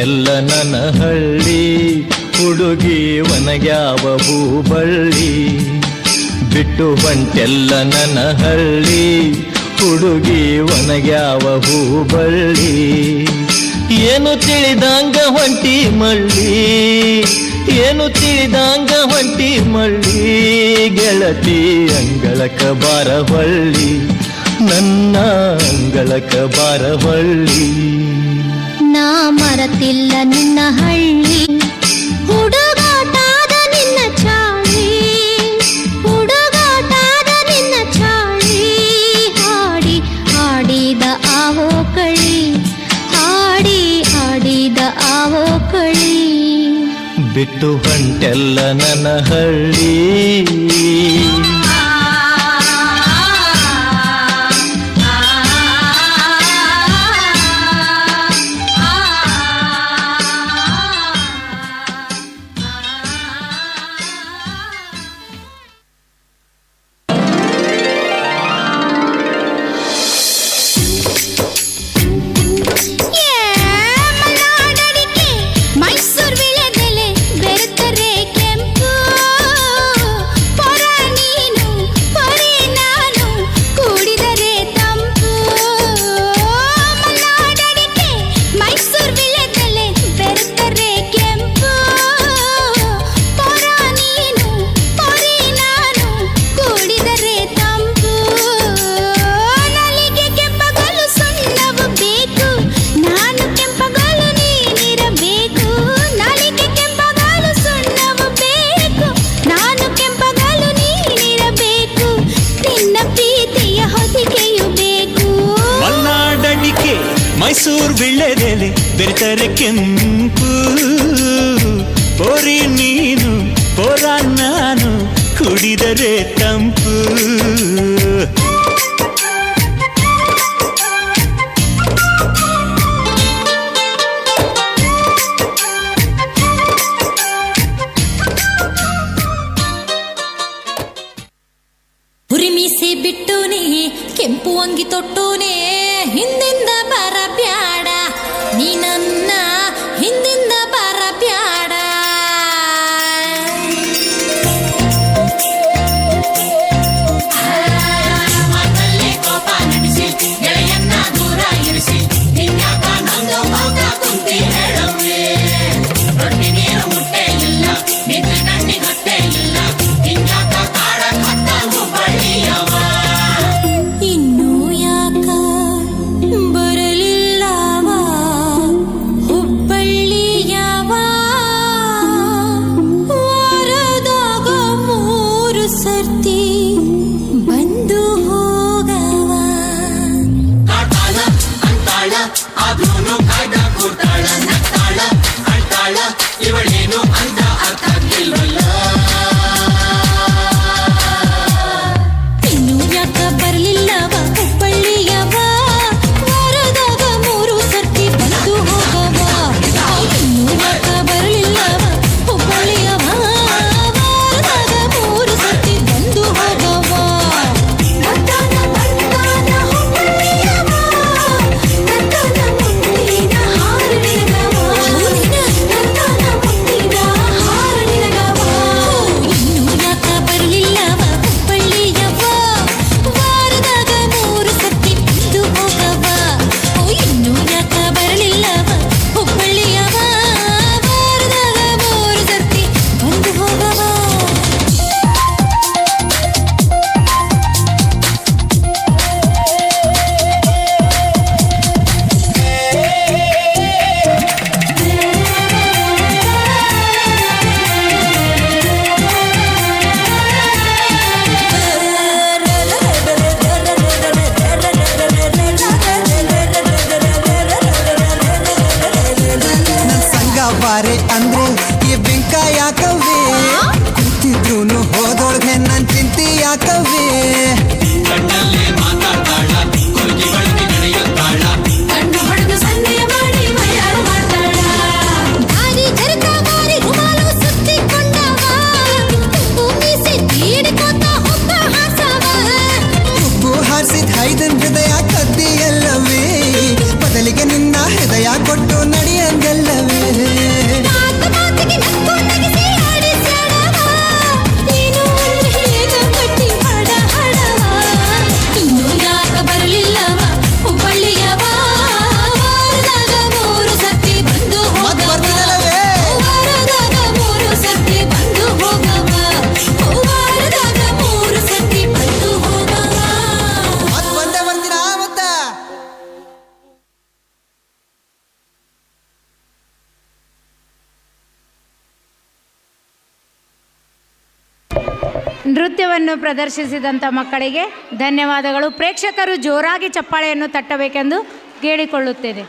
ಹೊಂಟೆಲ್ಲ ನನ್ನ ಹಳ್ಳಿ, ಹುಡುಗಿ ಒನಗ್ಯಾವ ಹೂಬಳ್ಳಿ. ಬಿಟ್ಟು ಹೊಂಟೆಲ್ಲ ನನ್ನ ಹಳ್ಳಿ, ಹುಡುಗಿ ಒನಗ್ಯಾವ ಹೂಬಳ್ಳಿ. ಏನು ತಿಳಿದಂಗ ಹೊಂಟಿ ಮಳ್ಳಿ, ಏನು ತಿಳಿದಂಗ ಹೊಂಟಿ ಮಳ್ಳಿ. ಗೆಳತಿ ಅಂಗಳಕ ಬಾರ ಹೊಳ್ಳಿ, ನನ್ನ ಅಂಗಳಕ ಬಾರ ಹೊಳ್ಳಿ. ನಾ ಮರತಿಲ್ಲ ನಿನ್ನ ಹಳ್ಳಿ, ಹುಡುಗಾಟಾದ ನಿನ್ನ ಚಾಳಿ, ಹುಡುಗಾಟಾದ ನಿನ್ನ ಚಾಳಿ. ಹಾಡಿ ಹಾಡಿದ ಆವೋ ಕಳಿ, ಹಾಡಿ ಹಾಡಿದ ಆವೋ ಕಳಿ. ಬಿಟ್ಟು ಹೊಂಟೆಲ್ಲ ನನ್ನ ಹಳ್ಳಿ. ಮೈಸೂರು ವೀಳ್ಯದೆಲೆ ಬೆರೆತರೆ ಕೆಂಪು. ಪೋರಿ ನೀನು ಪೋರ ನಾನು, ಕುಡಿದರೆ ತಂಪು. ಹುರಿಮೀಸಿ ಬಿಟ್ಟುನೇ, ಕೆಂಪು ಅಂಗಿ ತೊಟ್ಟುನೇ, ಹಿಂದಿಂದ ಬರಬ್ಯಾಡ ನೀ ನನ್ನ ಹಿಂದಿಂದ ಬರಬ್ಯಾಡ. ನೃತ್ಯವನ್ನು ಪ್ರದರ್ಶಿಸಿದಂಥ ಮಕ್ಕಳಿಗೆ ಧನ್ಯವಾದಗಳು. ಪ್ರೇಕ್ಷಕರು ಜೋರಾಗಿ ಚಪ್ಪಾಳೆಯನ್ನು ತಟ್ಟಬೇಕೆಂದು ಕೇಳಿಕೊಳ್ಳುತ್ತೇನೆ.